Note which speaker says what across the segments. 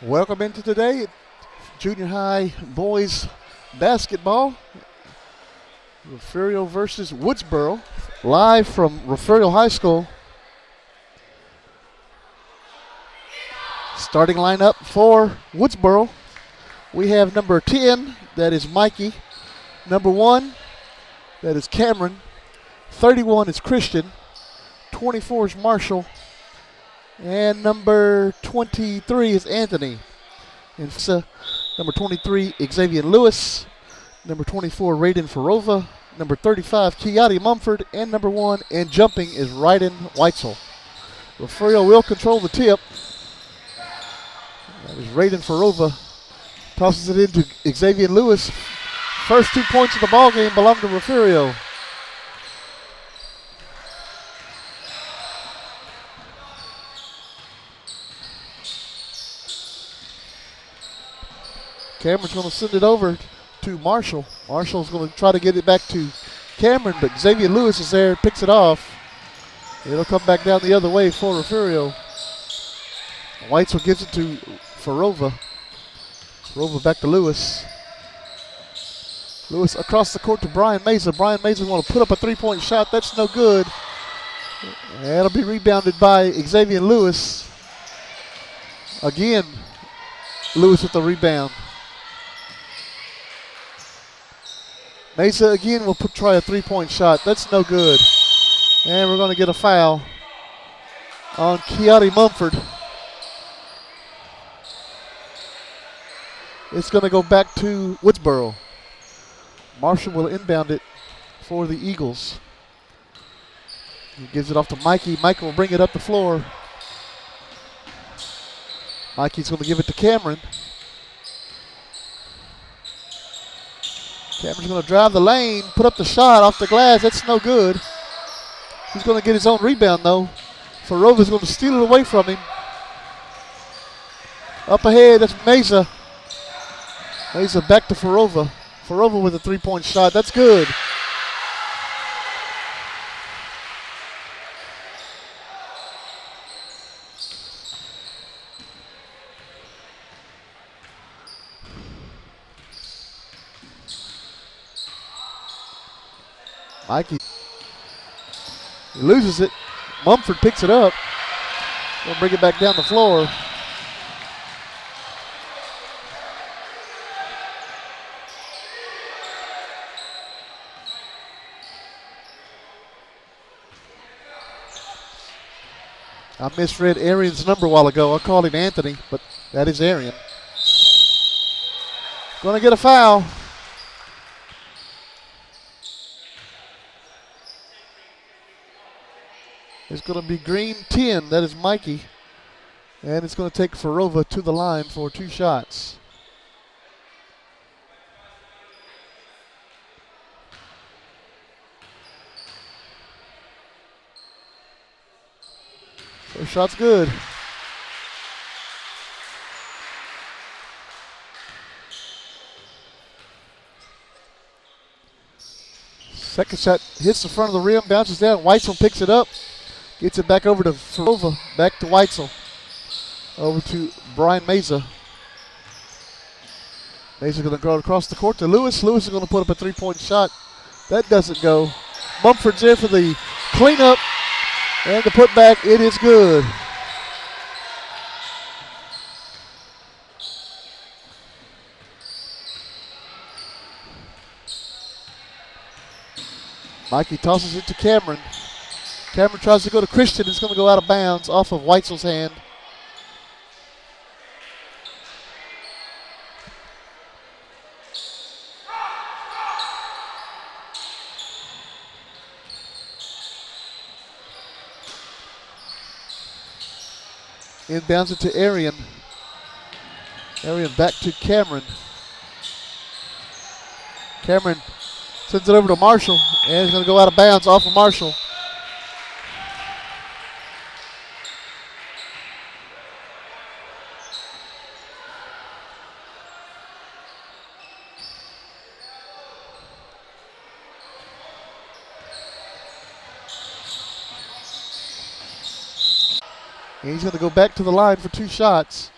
Speaker 1: Welcome into today, junior high boys basketball. Refugio versus Woodsboro, live from Refugio High School. Starting lineup for Woodsboro, we have number 10, that is Mikey. Number 1, that is Cameron. 31 is Christian. 24 is Marshall. And number 23 is Anthony. And number 23, Xavier Lewis. Number 24, Rayden Firova. Number 35, Kiati Mumford. And number 1, and jumping, is Rayden Weitzel. Refugio will control the tip. That is Rayden Firova. Tosses it into Xavier Lewis. First 2 points of the ball game belong to Refugio. Cameron's going to send it over to Marshall. Marshall's going to try to get it back to Cameron, but Xavier Lewis is there, picks it off. It'll come back down the other way for Refugio. Weitzel gives it to Firova. Firova back to Lewis. Lewis across the court to Brian Mesa. Brian Mesa want to put up a three-point shot. That's no good. That'll be rebounded by Xavier Lewis. Again, Lewis with the rebound. Mesa again will try a three-point shot. That's no good. And we're going to get a foul on Kiati Mumford. It's going to go back to Woodsboro. Marshall will inbound it for the Eagles. He gives it off to Mikey. Mikey will bring it up the floor. Mikey's going to give it to Cameron. Cameron's going to drive the lane, put up the shot off the glass. That's no good. He's going to get his own rebound, though. Firova's going to steal it away from him. Up ahead, that's Mesa. Mesa back to Firova. Firova with a three-point shot. That's good. Mikey loses it. Mumford picks it up. We'll bring it back down the floor. I misread Arian's number a while ago. I called him Anthony, but that is Arian. Going to get a foul. It's going to be green 10. That is Mikey. And it's going to take Firova to the line for 2 shots. First shot's good. Second shot hits the front of the rim, bounces down. Weitzel picks it up. Gets it back over to Firova, back to Weitzel. Over to Brian Mesa. Mesa's going to go across the court to Lewis. Lewis is going to put up a three-point shot. That doesn't go. Mumford's there for the cleanup. And the putback, it is good. Mikey tosses it to Cameron. Cameron tries to go to Christian. It's going to go out of bounds off of Weitzel's hand. Inbounds it to Arian. Arian back to Cameron. Cameron sends it over to Marshall, and it's going to go out of bounds off of Marshall. And he's going to go back to the line for 2 shots.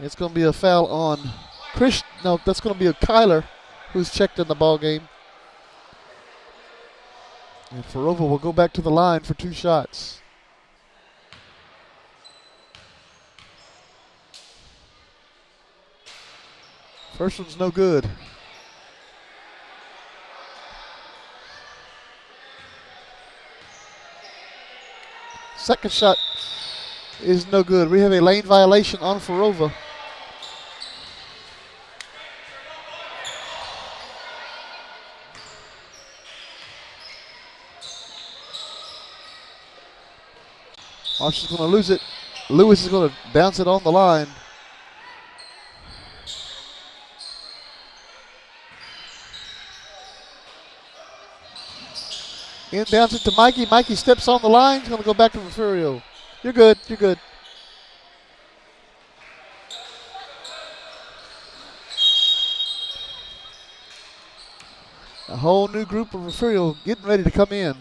Speaker 1: It's going to be a foul on Chris. No, that's going to be a Kyler who's checked in the ball game. And Firova will go back to the line for 2 shots. First one's no good. Second shot is no good. We have a lane violation on Firova. Marshall's going to lose it. Lewis is going to bounce it on the line. Inbounds it to Mikey. Mikey steps on the line. He's going to go back to Refugio. You're good. You're good. A whole new group of Refugio getting ready to come in.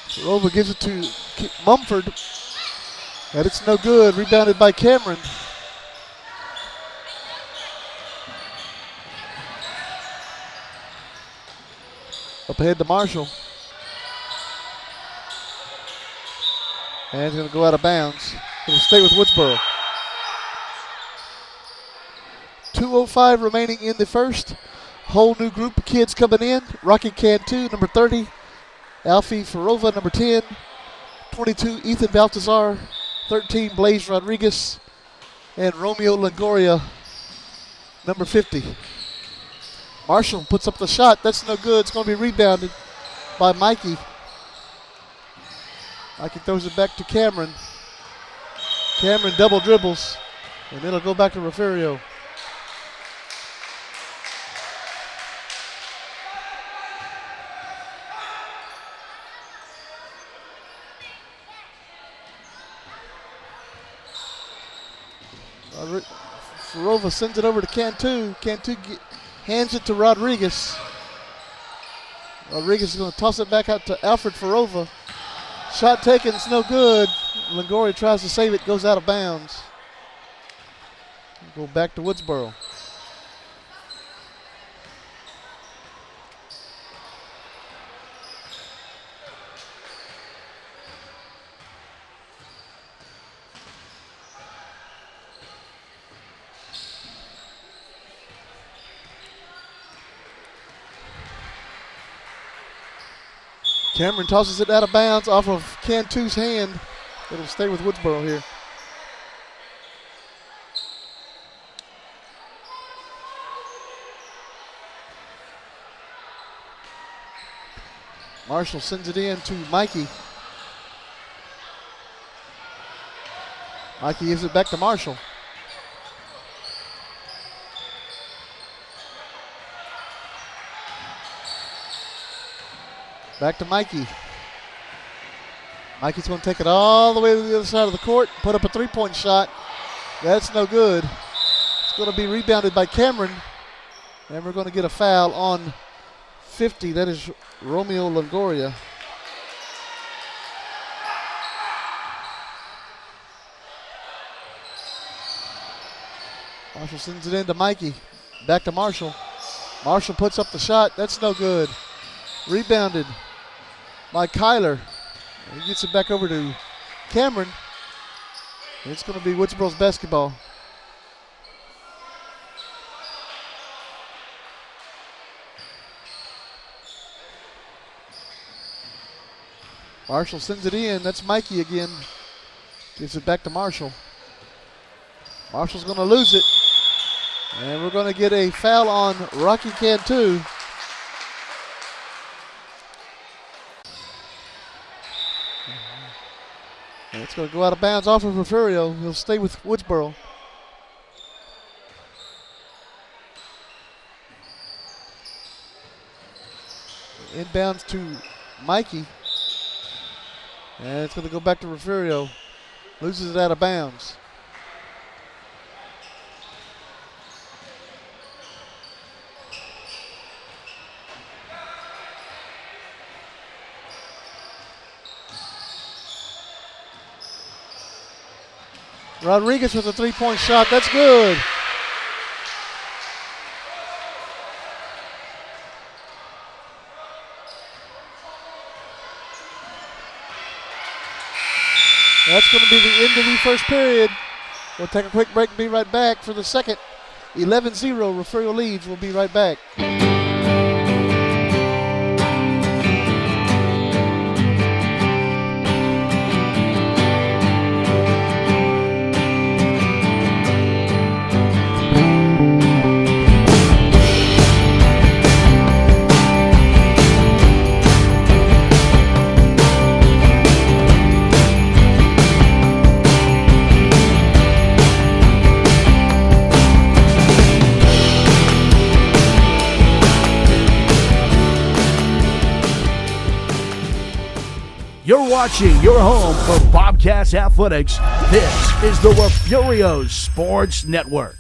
Speaker 1: Firova gives it to Mumford. And it's no good. Rebounded by Cameron. Up ahead to Marshall. And he's going to go out of bounds. It'll stay with Woodsboro. 2:05 remaining in the first. Whole new group of kids coming in. Rocky Cantu, number 30. Alfie Firova, number 10. 22, Ethan Baltazar. 13, Blaze Rodriguez. And Romeo Longoria, number 50. Marshall puts up the shot. That's no good. It's going to be rebounded by Mikey. Mikey throws it back to Cameron. Cameron double dribbles. And it'll go back to Refugio. Firova sends it over to Cantu. Cantu hands it to Rodriguez. Rodriguez is going to toss it back out to Alfred Firova. Shot taken, it's no good. Longoria tries to save it, goes out of bounds. Go back to Woodsboro. Cameron tosses it out of bounds off of Cantu's hand. It'll stay with Woodsboro here. Marshall sends it in to Mikey. Mikey gives it back to Marshall. Back to Mikey. Mikey's going to take it all the way to the other side of the court, put up a three-point shot. That's no good. It's going to be rebounded by Cameron. And we're going to get a foul on 50. That is Romeo Longoria. Marshall sends it in to Mikey. Back to Marshall. Marshall puts up the shot. That's no good. Rebounded by Kyler. He gets it back over to Cameron. It's going to be Woodsboro's basketball. Marshall sends it in. That's Mikey again. Gives it back to Marshall. Marshall's going to lose it. And we're going to get a foul on Rocky Cantu. And it's going to go out of bounds off of Refugio. He'll stay with Woodsboro. Inbounds to Mikey. And it's going to go back to Refugio. Loses it out of bounds. Rodriguez with a three-point shot. That's good. That's going to be the end of the first period. We'll take a quick break and be right back for the second. 11-0 Refugio leads. We'll be right back.
Speaker 2: You're watching your home for Bobcats Athletics. This is the Refugio Sports Network.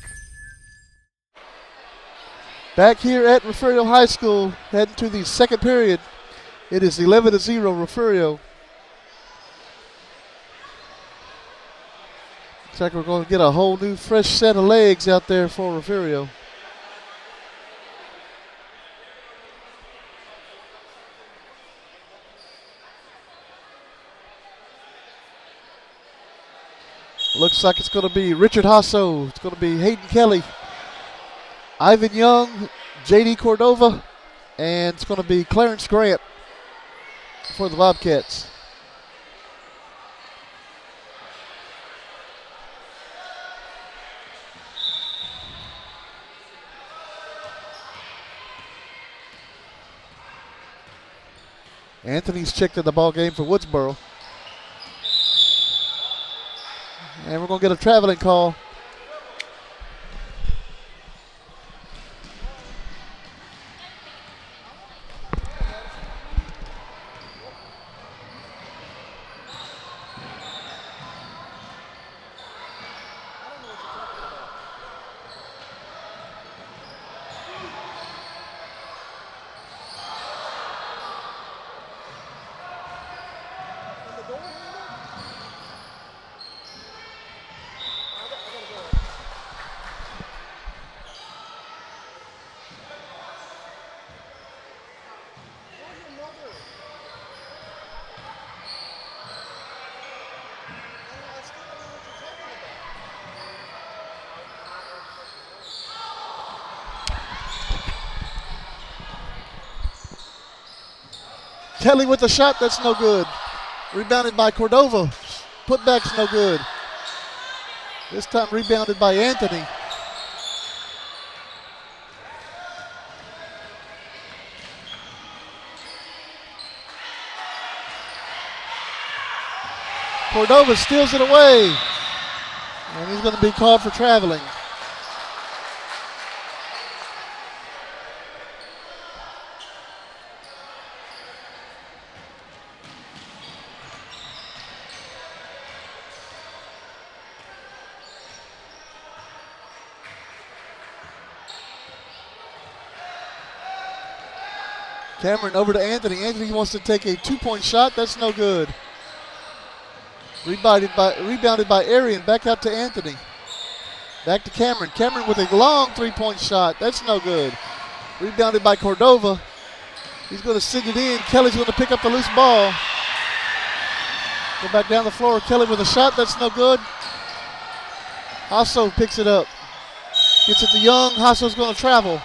Speaker 1: Back here at Refugio High School, heading to the second period. It is 11-0 Refugio. Looks like we're going to get a whole new fresh set of legs out there for Refugio. Looks like it's going to be Richard Hasso. It's going to be Hayden Kelly, Ivan Young, J.D. Cordova, and it's going to be Clarence Grant for the Bobcats. Anthony's checked in the ball game for Woodsboro. And we're going to get a traveling call. Kelly with the shot, that's no good. Rebounded by Cordova. Putback's no good. This time rebounded by Anthony. Cordova steals it away. And he's going to be called for traveling. Cameron over to Anthony. Anthony wants to take a two-point shot. That's no good. Rebounded by Arian. Back out to Anthony. Back to Cameron. Cameron with a long three-point shot. That's no good. Rebounded by Cordova. He's going to send it in. Kelly's going to pick up the loose ball. Go back down the floor. Kelly with a shot. That's no good. Hasso picks it up. Gets it to Young. Hasso's going to travel.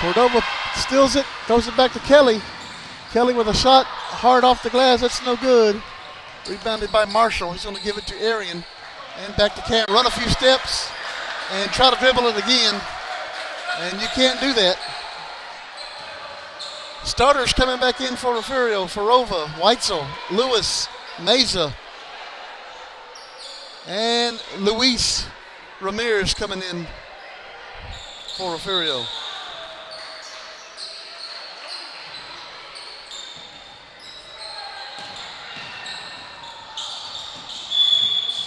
Speaker 1: Cordova steals it, throws it back to Kelly. Kelly with a shot, hard off the glass, that's no good. Rebounded by Marshall, he's going to give it to Arian. And back to Cam, run a few steps and try to dribble it again. And you can't do that. Starters coming back in for Refugio, Firova, Weitzel, Lewis, Meza. And Luis Ramirez coming in for Refugio.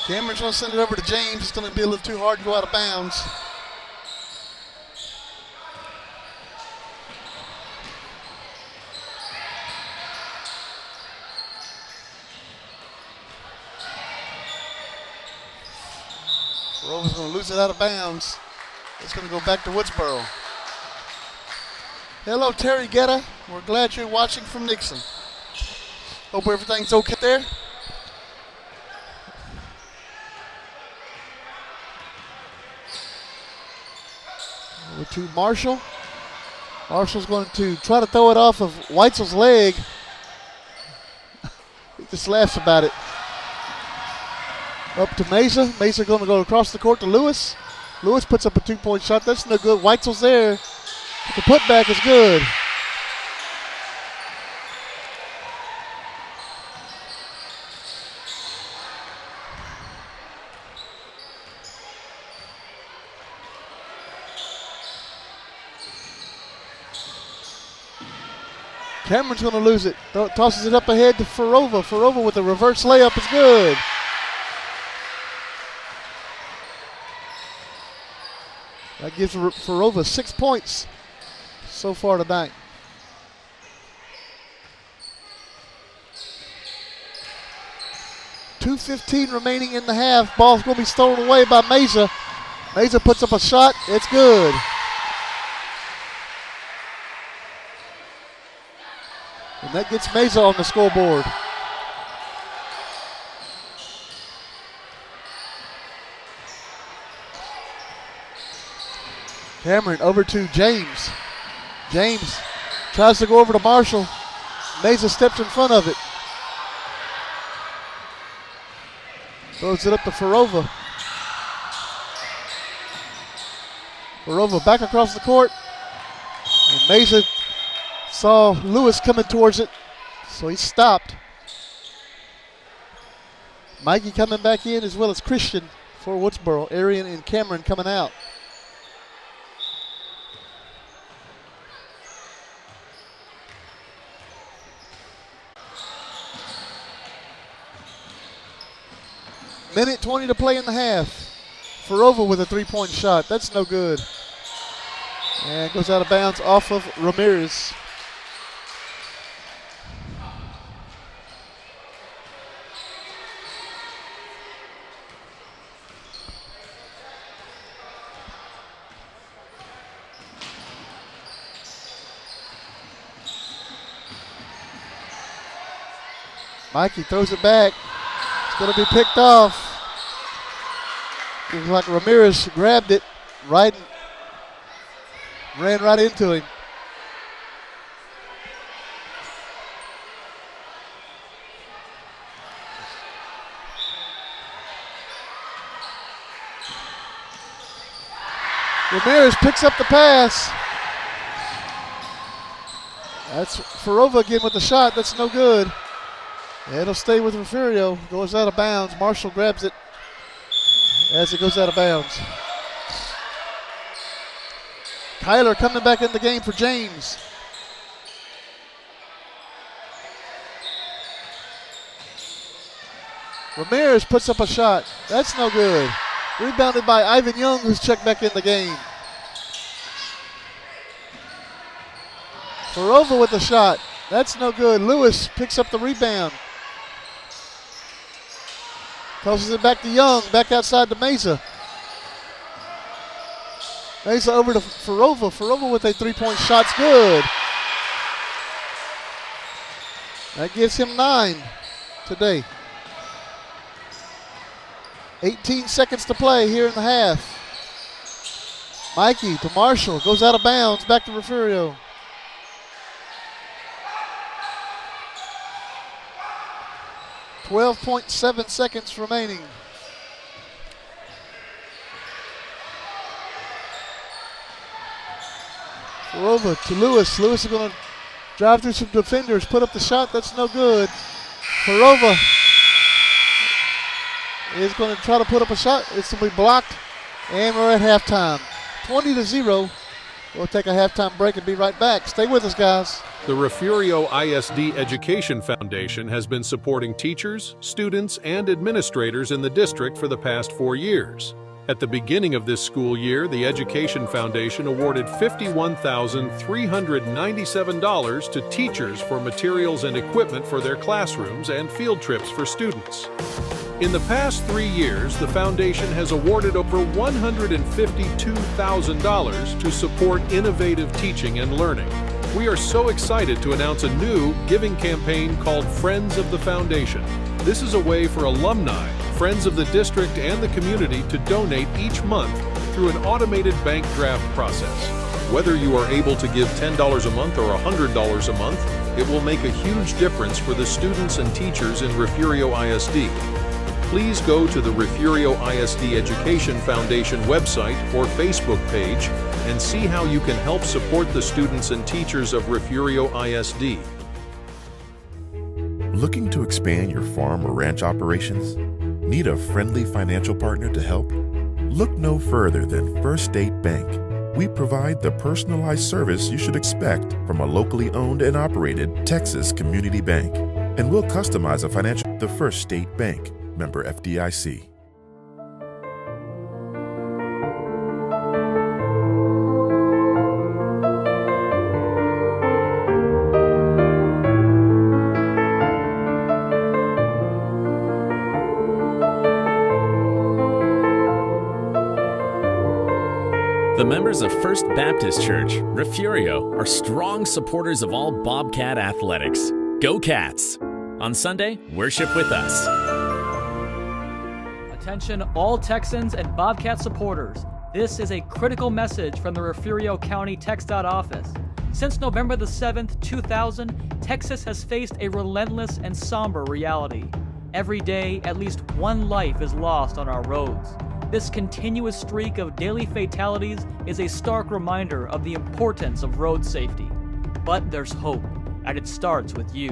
Speaker 1: Cameron's going to send it over to James. It's going to be a little too hard to go out of bounds. Firova's going to lose it out of bounds. It's going to go back to Woodsboro. Hello, Terry Guetta. We're glad you're watching from Nixon. Hope everything's okay there. Over to Marshall. Marshall's going to try to throw it off of Weitzel's leg. He just laughs about it. Up to Mesa. Mesa going to go across the court to Lewis. Lewis puts up a 2-point shot. That's no good. Weitzel's there. But the putback is good. Cameron's going to lose it. Tosses it up ahead to Firova. Firova with a reverse layup is good. That gives Firova 6 points so far tonight. .2:15 remaining in the half. Ball's going to be stolen away by Mesa. Mesa puts up a shot. It's good. And that gets Mesa on the scoreboard. Cameron over to James. James tries to go over to Marshall. Mesa steps in front of it. Throws it up to Firova. Firova back across the court. And Mesa saw Lewis coming towards it, so he stopped. Mikey coming back in as well as Christian for Woodsboro. Arian and Cameron coming out. Minute 20 to play in the half. Firova with a 3-point shot. That's no good. And goes out of bounds off of Ramirez. Mikey throws it back. It's going to be picked off. Looks like Ramirez grabbed it. Ran right into him. Ramirez picks up the pass. That's Firova again with the shot. That's no good. It'll stay with Refugio. Goes out of bounds. Marshall grabs it as it goes out of bounds. Kyler coming back in the game for James. Ramirez puts up a shot. That's no good. Rebounded by Ivan Young, who's checked back in the game. Firova with the shot. That's no good. Lewis picks up the rebound. Tosses it back to Young, back outside to Mesa. Mesa over to Firova. Firova with a 3-point shot's good. That gives him 9 today. 18 seconds to play here in the half. Mikey to Marshall, goes out of bounds, back to Refugio. .7 seconds remaining. Firova to Lewis. Lewis is going to drive through some defenders, put up the shot. That's no good. Firova is going to try to put up a shot. It's going to be blocked, and we're at halftime. 20-0 We'll take a halftime break and be right back. Stay with us, guys.
Speaker 3: The Refugio ISD Education Foundation has been supporting teachers, students, and administrators in the district for the past 4 years. At the beginning of this school year, the Education Foundation awarded $51,397 to teachers for materials and equipment for their classrooms and field trips for students. In the past 3 years, the foundation has awarded over $152,000 to support innovative teaching and learning. We are so excited to announce a new giving campaign called Friends of the Foundation. This is a way for alumni, friends of the district, and the community to donate each month through an automated bank draft process. Whether you are able to give $10 a month or $100 a month, it will make a huge difference for the students and teachers in Refugio ISD. Please go to the Refugio ISD Education Foundation website or Facebook page and see how you can help support the students and teachers of Refugio ISD.
Speaker 4: Looking to expand your farm or ranch operations? Need a friendly financial partner to help? Look no further than First State Bank. We provide the personalized service you should expect from a locally owned and operated Texas community bank. And we'll customize a financial. The First State Bank, member FDIC.
Speaker 5: The members of First Baptist Church, Refugio, are strong supporters of all Bobcat athletics. Go Cats! On Sunday, worship with us.
Speaker 6: Attention all Texans and Bobcat supporters. This is a critical message from the Refugio County TxDOT office. Since November the 7th, 2000, Texas has faced a relentless and somber reality. Every day, at least one life is lost on our roads. This continuous streak of daily fatalities is a stark reminder of the importance of road safety. But there's hope, and it starts with you.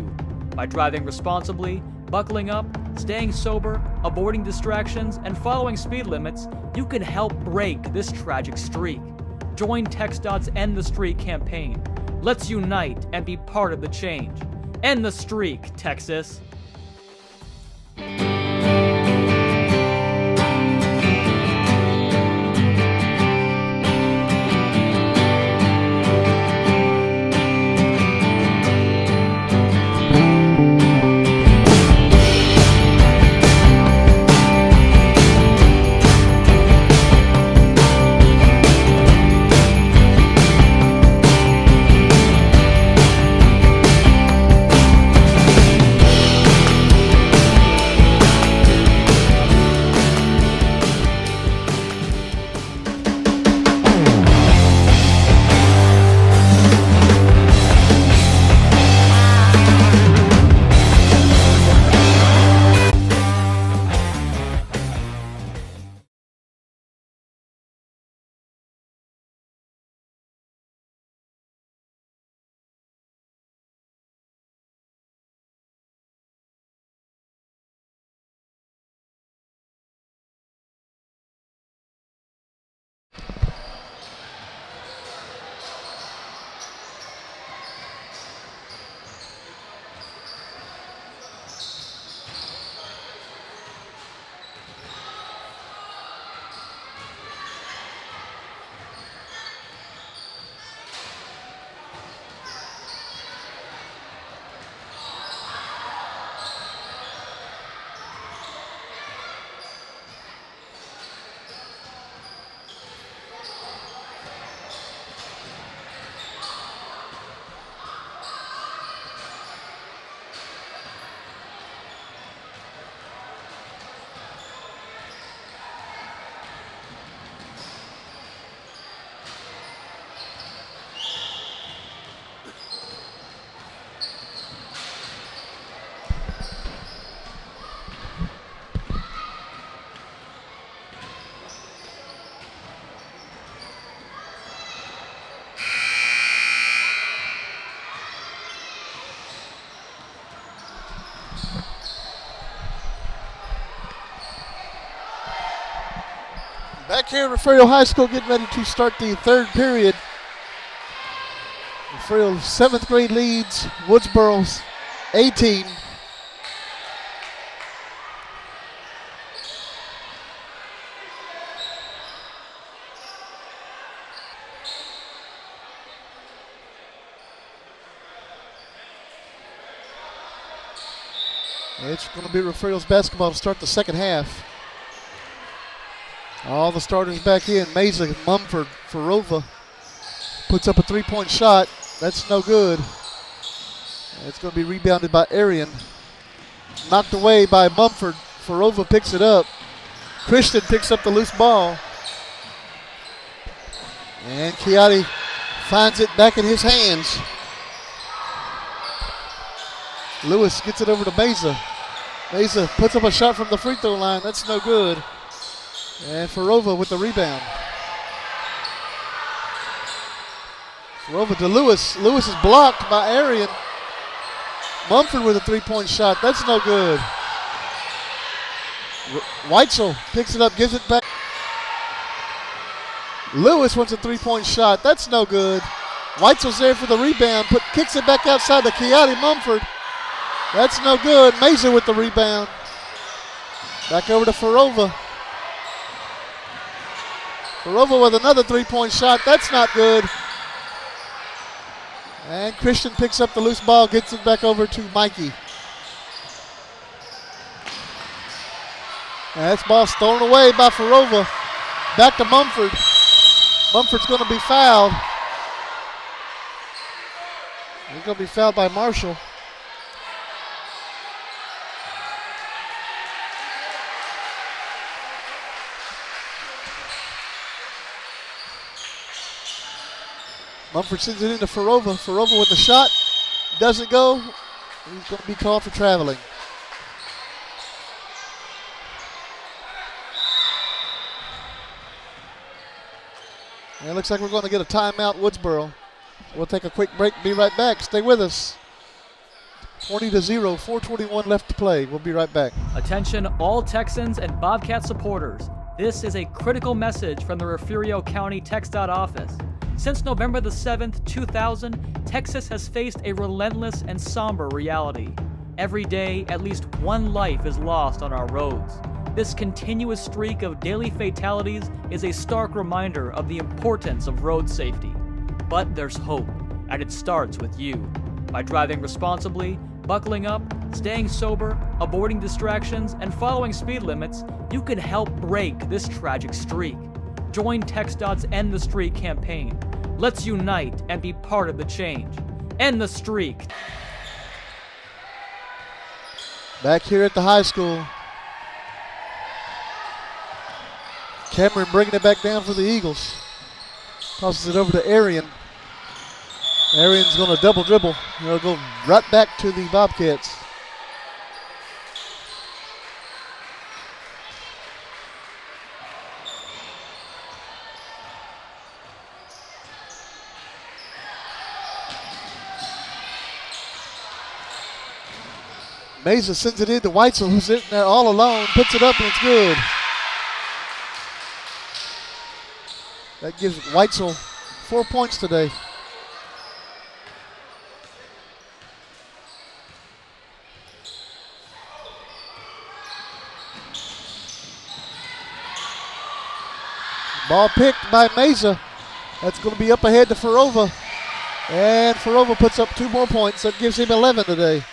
Speaker 6: By driving responsibly, buckling up, staying sober, avoiding distractions, and following speed limits, you can help break this tragic streak. Join TxDOT's End the Streak campaign. Let's unite and be part of the change. End the streak, Texas.
Speaker 1: Back here at Refugio High School, getting ready to start the third period Refugio 7th grade leads Woodsboro's 18. It's going to be Refugio's basketball to start the second half. All the starters back in. Mesa, Mumford, Firova puts up a three-point shot. That's no good. It's going to be rebounded by Arian. Knocked away by Mumford. Firova picks it up. Christian picks up the loose ball. And Chiati finds it back in his hands. Lewis gets it over to Mesa. Mesa puts up a shot from the free throw line. That's no good. And Firova with the rebound. Firova to Lewis. Lewis is blocked by Arian. Mumford with a three-point shot. That's no good. Weitzel picks it up, gives it back. Lewis wants a three-point shot. That's no good. Weitzel's there for the rebound. Kicks it back outside to Chiati Mumford. That's no good. Mesa with the rebound. Back over to Firova. Firova with another three-point shot. That's not good. And Christian picks up the loose ball, gets it back over to Mikey. And that ball stolen away by Firova. Back to Mumford. Mumford's going to be fouled. He's going to be fouled by Marshall. Mumford sends it into Firova. Firova with the shot. Doesn't go. He's going to be called for traveling. And it looks like we're going to get a timeout, Woodsboro. We'll take a quick break, be right back. Stay with us. 20-0, 4:21 left to play. We'll be right back.
Speaker 6: Attention all Texans and Bobcat supporters. This is a critical message from the Refugio County TxDOT office. Since November the 7th, 2000, Texas has faced a relentless and somber reality. Every day, at least one life is lost on our roads. This continuous streak of daily fatalities is a stark reminder of the importance of road safety. But there's hope, and it starts with you. By driving responsibly, buckling up, staying sober, avoiding distractions, and following speed limits, you can help break this tragic streak. Join TxDOT's End the Streak campaign. Let's unite and be part of the change. End the streak.
Speaker 1: Back here at the high school. Cameron bringing it back down for the Eagles. Tosses it over to Arian. Arian's going to double dribble. He'll go right back to the Bobcats. Mesa sends it in to Weitzel, who's sitting there all alone, puts it up, and it's good. That gives Weitzel 4 points today. Ball picked by Mesa. That's going to be up ahead to Firova. And Firova puts up 2 more points. That gives him 11 today.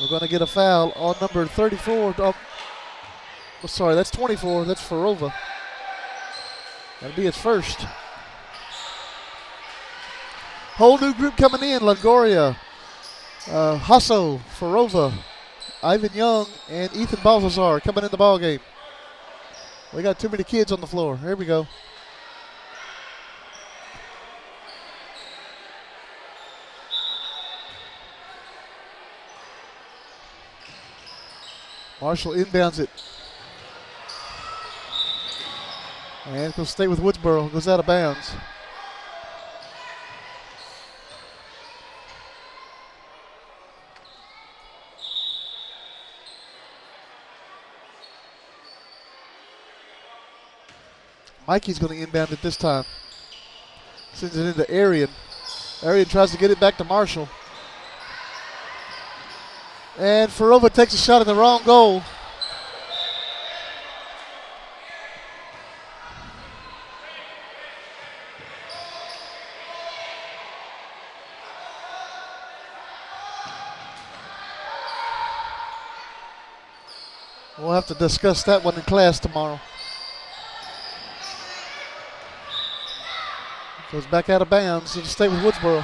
Speaker 1: We're going to get a foul on number 34. Sorry, that's 24. That's Firova. That'll be his first. Whole new group coming in. Longoria, Hasso, Firova, Ivan Young, and Ethan Balthazar coming in the ball game. We got too many kids on the floor. Here we go. Marshall inbounds it. And he'll stay with Woodsboro. Goes out of bounds. Mikey's going to inbound it this time. Sends it into Arian. Arian tries to get it back to Marshall. And Firova takes a shot at the wrong goal. We'll have to discuss that one in class tomorrow. Goes back out of bounds. It'll stay with Woodsboro.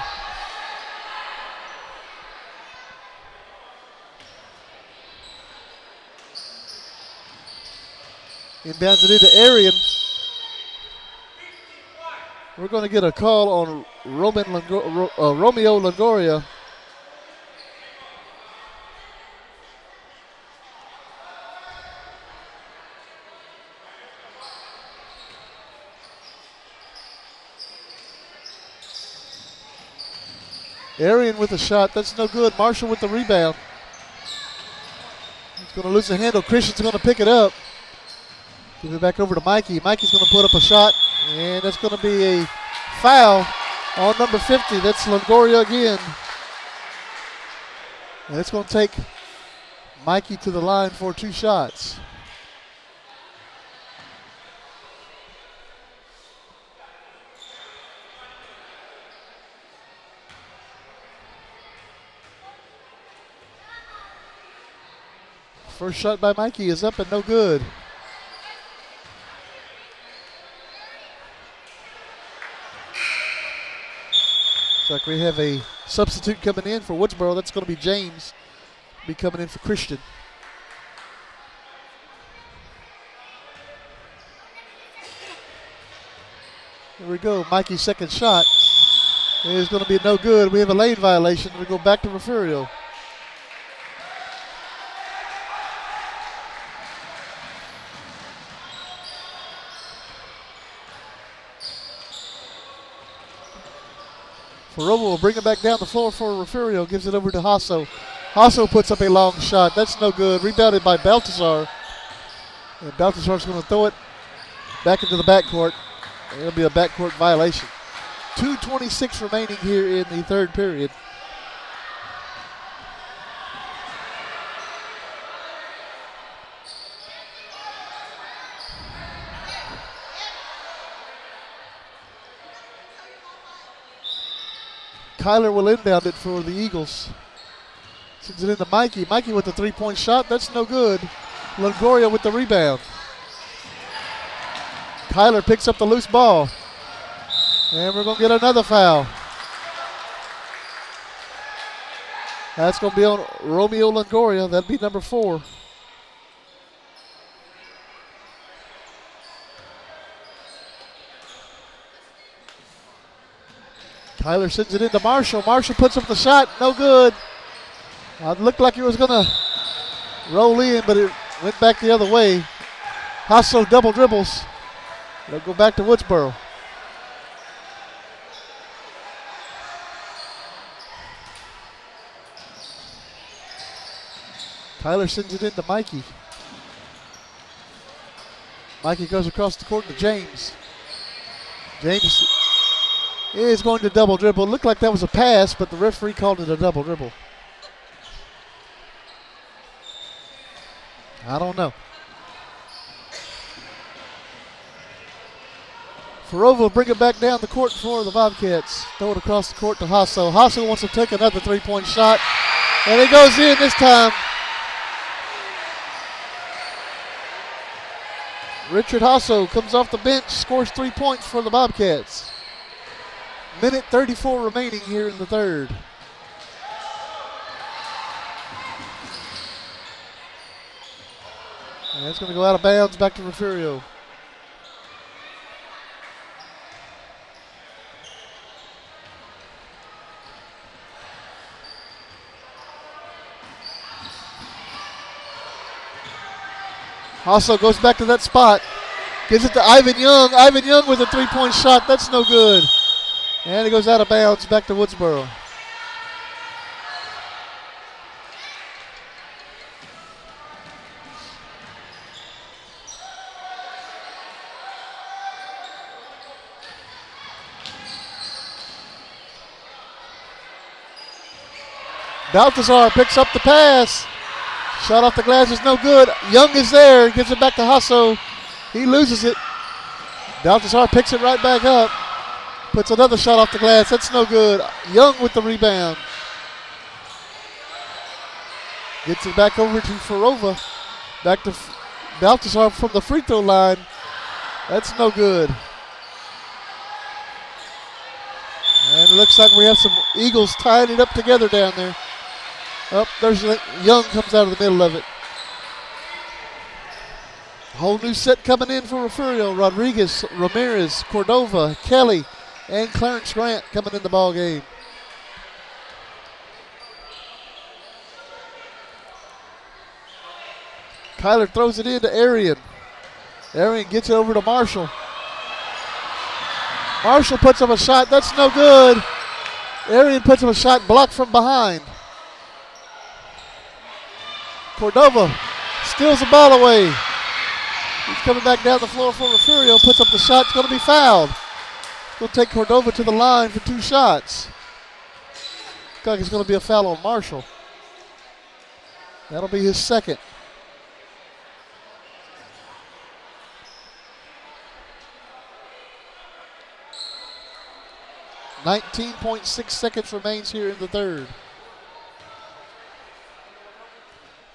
Speaker 1: Inbounds it into Arian. We're going to get a call on Romeo Longoria. Arian with a shot. That's no good. Marshall with the rebound. He's going to lose the handle. Christian's going to pick it up. Give it back over to Mikey. Mikey's going to put up a shot, and that's going to be a foul on number 50. That's Longoria again. And it's going to take Mikey to the line for 2 shots. First shot by Mikey is up and no good. Looks like we have a substitute coming in for Woodsboro. That's going to be James. Be coming in for Christian. Here we go. Mikey's second shot is going to be no good. We have a lane violation. We go back to Refugio. Firova will bring it back down the floor for Refugio. Gives it over to Hasso. Hasso puts up a long shot. That's no good. Rebounded by Baltazar. And Baltazar's going to throw it back into the backcourt. It'll be a backcourt violation. 2:26 remaining here in the third period. Kyler will inbound it for the Eagles. Sends it into Mikey. Mikey with the three-point shot. That's no good. Longoria with the rebound. Kyler picks up the loose ball. And we're going to get another foul. That's going to be on Romeo Longoria. That'll be number 4. Kyler sends it into Marshall. Marshall puts up the shot. No good. It looked like he was going to roll in, but it went back the other way. Hasso double dribbles. They'll go back to Woodsboro. Kyler sends it into Mikey. Mikey goes across the court to James. James is going to double dribble. It looked like that was a pass, but the referee called it a double dribble. I don't know. Firova will bring it back down the court for the Bobcats. Throw it across the court to Hasso. Hasso wants to take another three-point shot, and it goes in this time. Richard Hasso comes off the bench, scores 3 points for the Bobcats. Minute 34 remaining here in the third. And it's going to go out of bounds back to Refugio. Hasso goes back to that spot. Gives it to Ivan Young. Ivan Young with a three-point shot. That's no good. And it goes out of bounds back to Woodsboro. Baltazar picks up the pass. Shot off the glass is no good. Young is there. Gives it back to Hasso. He loses it. Baltazar picks it right back up. Puts another shot off the glass. That's no good. Young with the rebound. Gets it back over to Firova. Back to Baltazar from the free throw line. That's no good. And it looks like we have some Eagles tying it up together down there. Up there's Young comes out of the middle of it. Whole new set coming in for Refugio. Rodriguez, Ramirez, Cordova, Kelly, and Clarence Grant coming in the ball game. Kyler throws it in to Arian. Arian gets it over to Marshall. Marshall puts up a shot. That's no good. Arian puts up a shot blocked from behind. Cordova steals the ball away. He's coming back down the floor for Refugio. Puts up the shot. It's going to be fouled. Going to take Cordova to the line for 2 shots. Looks like it's going to be a foul on Marshall. That'll be his second. .6 seconds remains here in the third.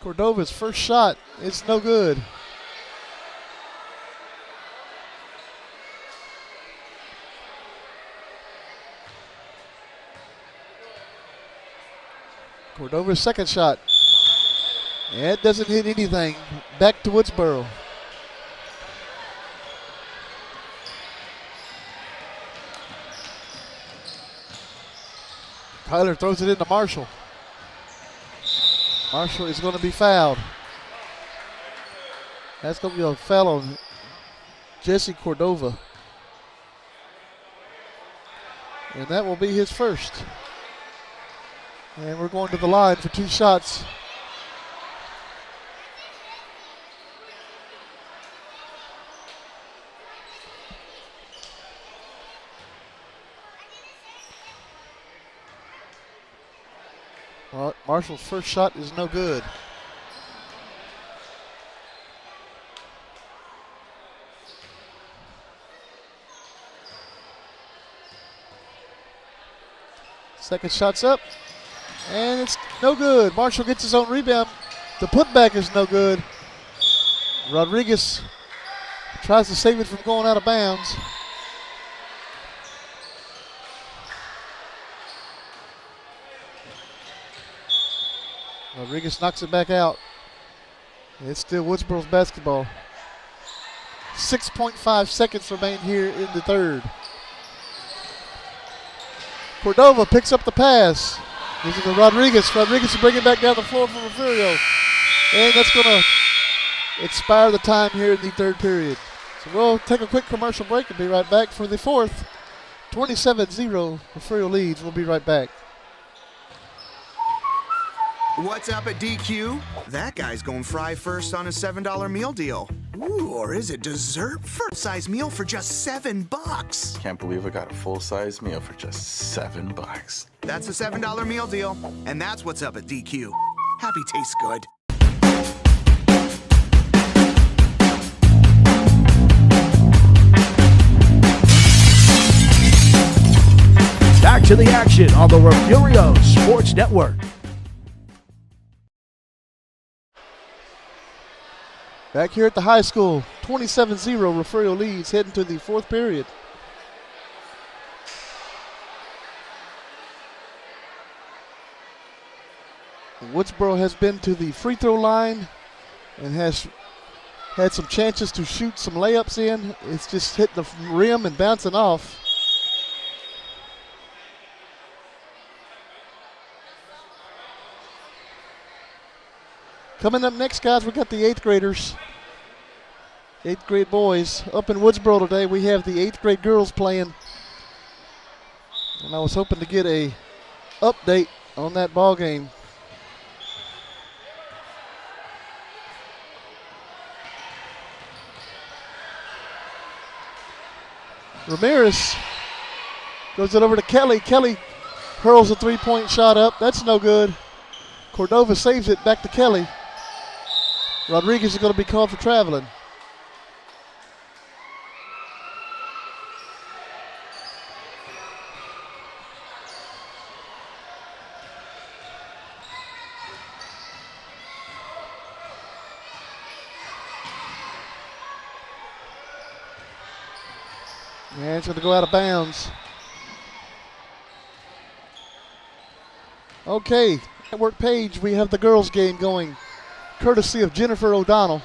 Speaker 1: Cordova's first shot, it's no good. Cordova's second shot. And it doesn't hit anything. Back to Woodsboro. Kyler throws it into Marshall. Marshall is going to be fouled. That's going to be a foul on Jesse Cordova. And that will be his first. And we're going to the line for 2 shots. Well, Marshall's first shot is no good. Second shot's up, and it's no good. Marshall gets his own rebound. The putback is no good. Rodriguez tries to save it from going out of bounds. Rodriguez knocks it back out. It's still Woodsboro's basketball. 6.5 seconds remain here in the third. Cordova picks up the pass. Gives it to Rodriguez. Rodriguez will bring it back down the floor for Refugio. And that's going to expire the time here in the third period. So we'll take a quick commercial break and be right back for the fourth. 27-0 Refugio leads. We'll be right back.
Speaker 7: What's up at DQ? That guy's going fry first on a $7 meal deal. Ooh, or is it dessert size meal for just $7?
Speaker 8: Can't believe I got a full-size meal for just $7.
Speaker 7: That's a $7 meal deal, and that's what's up at DQ. Happy tastes good.
Speaker 2: Back to the action on the Refugio Sports Network.
Speaker 1: Back here at the high school, 27-0 Refugio leads heading to the fourth period. Woodsboro has been to the free throw line and has had some chances to shoot some layups in. It's just hitting the rim and bouncing off. Coming up next, guys, we got the 8th graders. 8th grade boys. Up in Woodsboro today, we have the 8th grade girls playing. And I was hoping to get a update on that ball game. Ramirez goes it over to Kelly. Kelly hurls a 3-point shot up. That's no good. Cordova saves it back to Kelly. Rodriguez is going to be called for traveling. And it's going to go out of bounds. Okay, network page, we have the girls game going, courtesy of Jennifer O'Donnell,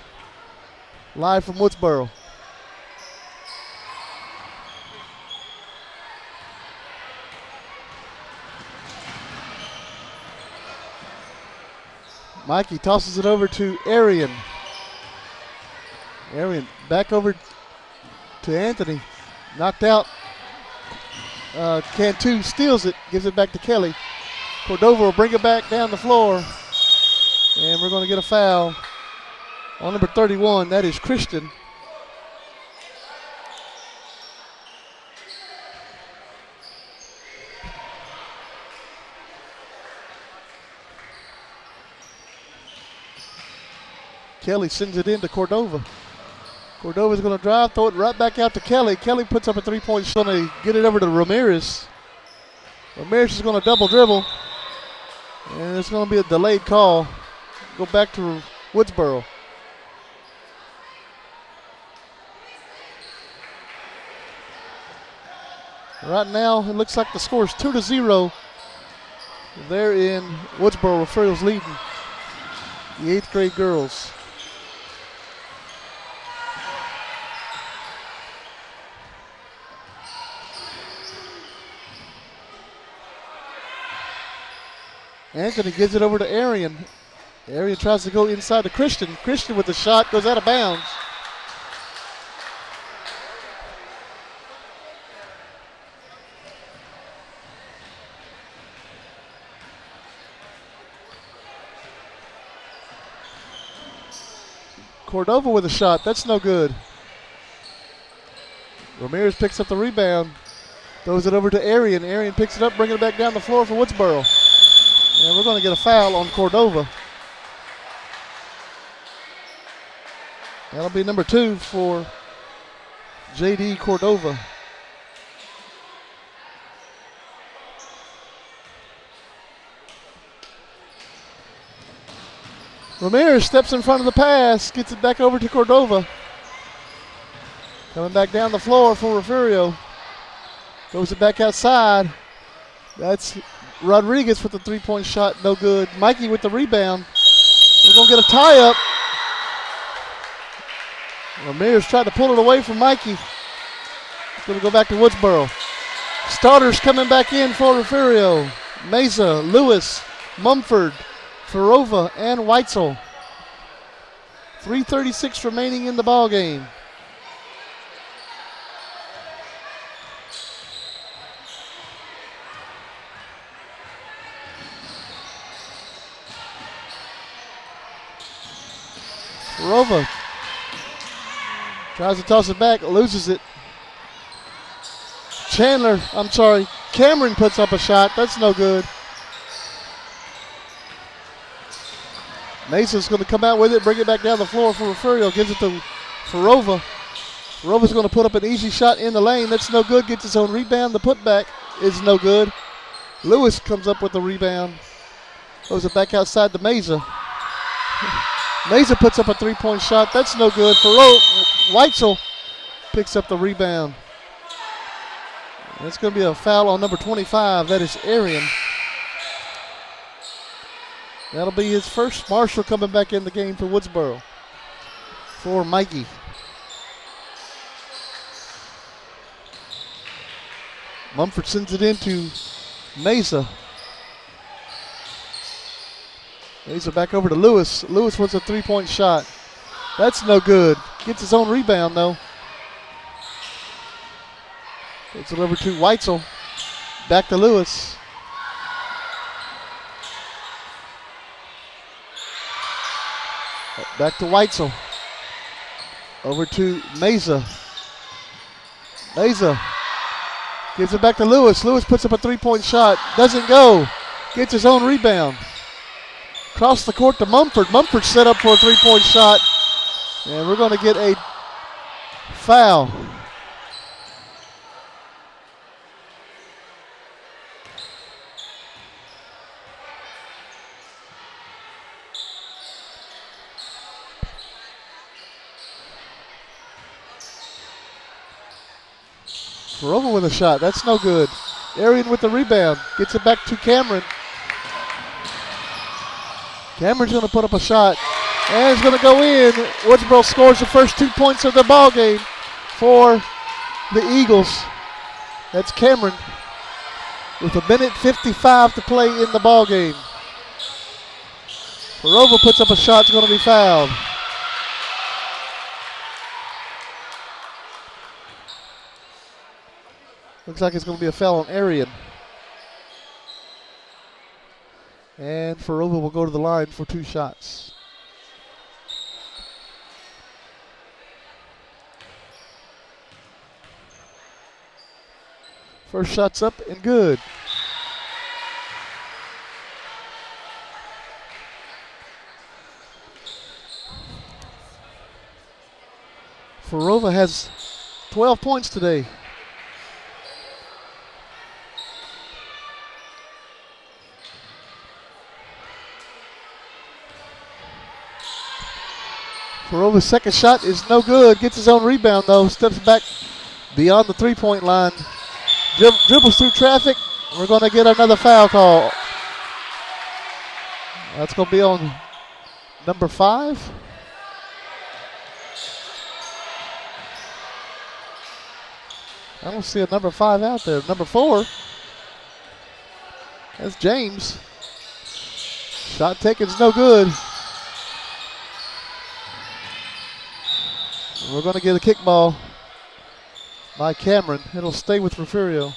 Speaker 1: live from Woodsboro. Mikey tosses it over to Arian. Arian back over to Anthony. Knocked out. Cantu steals it, gives it back to Kelly. Cordova will bring it back down the floor. And we're going to get a foul on number 31. That is Christian. Kelly sends it in to Cordova. Cordova's going to drive, throw it right back out to Kelly. Kelly puts up a three-point shot. They get it over to Ramirez. Ramirez is going to double dribble. And it's going to be a delayed call. Go back to Woodsboro. Right now, it looks like the score is 2-0. They're in Woodsboro. Refugio's leading the 8th grade girls. Anthony gives it over to Arian. Arian tries to go inside to Christian. Christian with the shot goes out of bounds. Cordova with a shot. That's no good. Ramirez picks up the rebound. Throws it over to Arian. Arian picks it up, bringing it back down the floor for Woodsboro. And we're going to get a foul on Cordova. That'll be number 2 for J.D. Cordova. Ramirez steps in front of the pass, gets it back over to Cordova. Coming back down the floor for Refugio. Throws it back outside. That's Rodriguez with the three-point shot, no good. Mikey with the rebound. We're going to get a tie-up. Ramirez tried to pull it away from Mikey. It's going to go back to Woodsboro. Starters coming back in for Refugio. Mesa, Lewis, Mumford, Firova, and Weitzel. 3:36 remaining in the ball game. Firova tries to toss it back, loses it. Cameron puts up a shot. That's no good. Mesa's going to come out with it, bring it back down the floor for Refugio. Gives it to Firova. Firova's going to put up an easy shot in the lane. That's no good. Gets his own rebound. The putback is no good. Lewis comes up with the rebound. Throws it back outside to Mesa. Mesa puts up a three-point shot. That's no good. Weitzel picks up the rebound. That's going to be a foul on number 25. That is Arian. That'll be his first. Marshall coming back in the game for Woodsboro. For Mikey. Mumford sends it into Mesa. Mesa back over to Lewis. Lewis wants a three-point shot. That's no good. Gets his own rebound, though. Gets it over to Weitzel. Back to Lewis. Back to Weitzel. Over to Mesa. Mesa gives it back to Lewis. Lewis puts up a three-point shot. Doesn't go. Gets his own rebound. Across the court to Mumford. Mumford set up for a three-point shot. And we're going to get a foul. Firova with a shot. That's no good. Arian with the rebound. Gets it back to Cameron. Cameron's going to put up a shot. And it's going to go in. Woodsboro scores the first 2 points of the ball game for the Eagles. That's Cameron with 1:55 to play in the ball game. Firova puts up a shot. It's going to be fouled. Looks like it's going to be a foul on Arian. And Firova will go to the line for 2 shots. First shot's up and good. Firova has 12 points today. Firova's second shot is no good. Gets his own rebound though. Steps back beyond the 3-point line. Dribbles through traffic. We're going to get another foul call. That's going to be on number 5. I don't see a number 5 out there. Number 4. That's James. Shot taken's no good. We're going to get a kickball by Cameron. It'll stay with Refugio.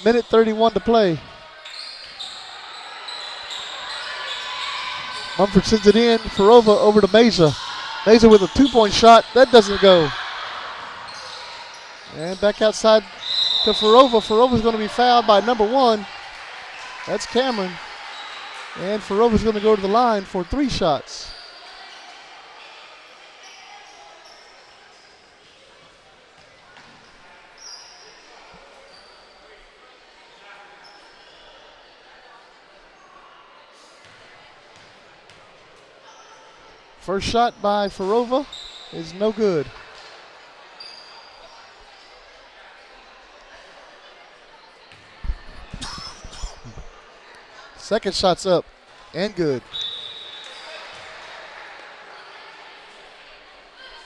Speaker 1: 1:31 to play. Mumford sends it in. Firova over to Meza. Meza with a 2-point shot. That doesn't go. And back outside to Firova. Firova's going to be fouled by number 1. That's Cameron. And Firova's going to go to the line for 3 shots. First shot by Firova is no good. Second shot's up and good.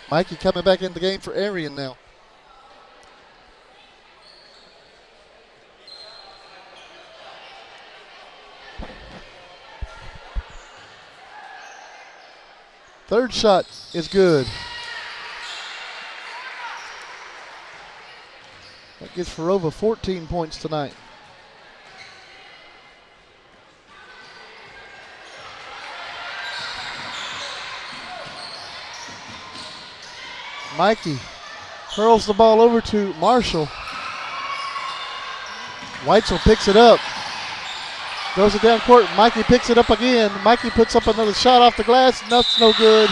Speaker 1: Mikey coming back in the game for Arian now. Third shot is good. That gives Firova 14 points tonight. Mikey hurls the ball over to Marshall. Weitzel picks it up. Goes it down court. Mikey picks it up again. Mikey puts up another shot off the glass. That's no good.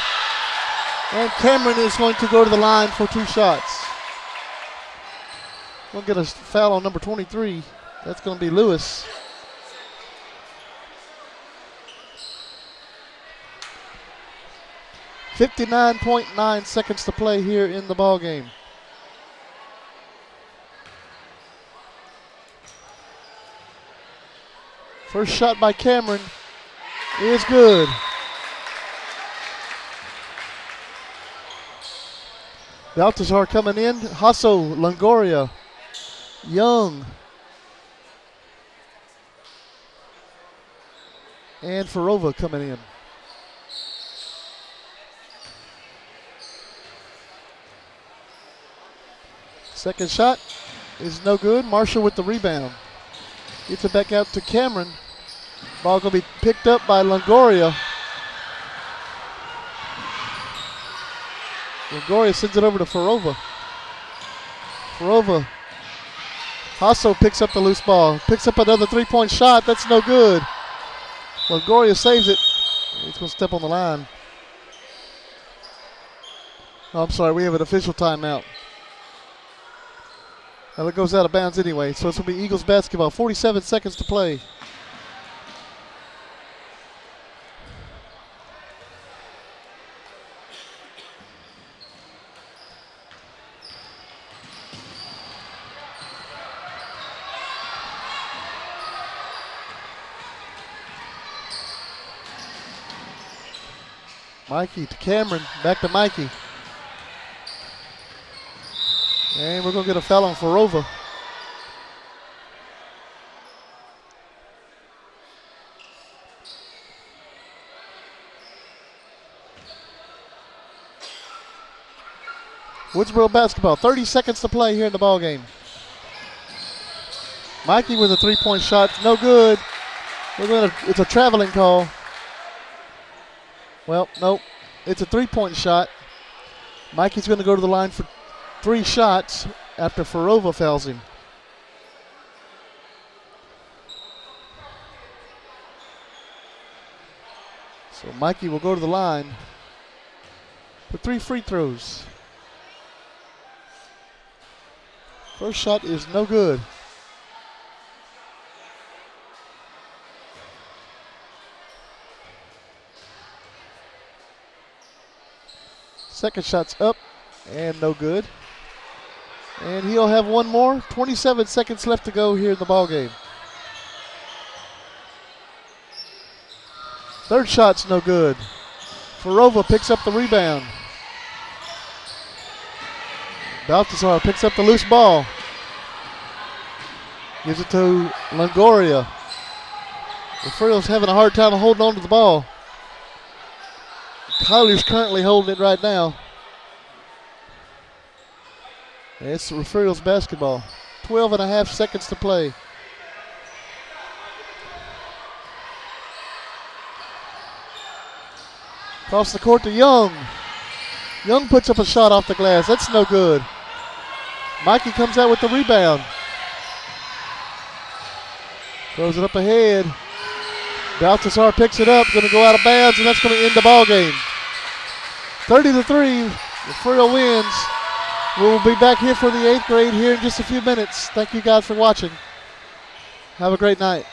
Speaker 1: And Cameron is going to go to the line for 2 shots. We'll get a foul on number 23. That's going to be Lewis. .9 seconds to play here in the ball game. First shot by Cameron is good. Baltazar coming in. Hasso, Longoria, Young, and Firova coming in. Second shot is no good. Marshall with the rebound. Gets it back out to Cameron. Ball going to be picked up by Longoria. Longoria sends it over to Firova. Firova. Hasso picks up the loose ball. Picks up another 3-point shot. That's no good. Longoria saves it. He's going to step on the line. Oh, I'm sorry, we have an official timeout. Well, it goes out of bounds anyway, so it's going to be Eagles basketball. 47 seconds to play. Mikey to Cameron, back to Mikey. And we're going to get a foul on Firova. Woodsboro basketball, 30 seconds to play here in the ball game. Mikey with a three-point shot, no good. It's a traveling call. Well, nope, it's a three-point shot. Mikey's going to go to the line for 3 shots after Firova fouls him. So Mikey will go to the line for 3 free throws. First shot is no good. Second shot's up and no good. And he'll have one more. 27 seconds left to go here in the ball game. Third shot's no good. Firova picks up the rebound. Balthazar picks up the loose ball. Gives it to Longoria. Refugio's having a hard time holding on to the ball. Kyler's currently holding it right now. It's Refugio's basketball. 12 and a half seconds to play. Across the court to Young. Young puts up a shot off the glass. That's no good. Mikey comes out with the rebound. Throws it up ahead. Balthazar picks it up. Going to go out of bounds, and that's going to end the ball game. 30-3. Refugio wins. We'll be back here for the 8th grade here in just a few minutes. Thank you guys for watching. Have a great night.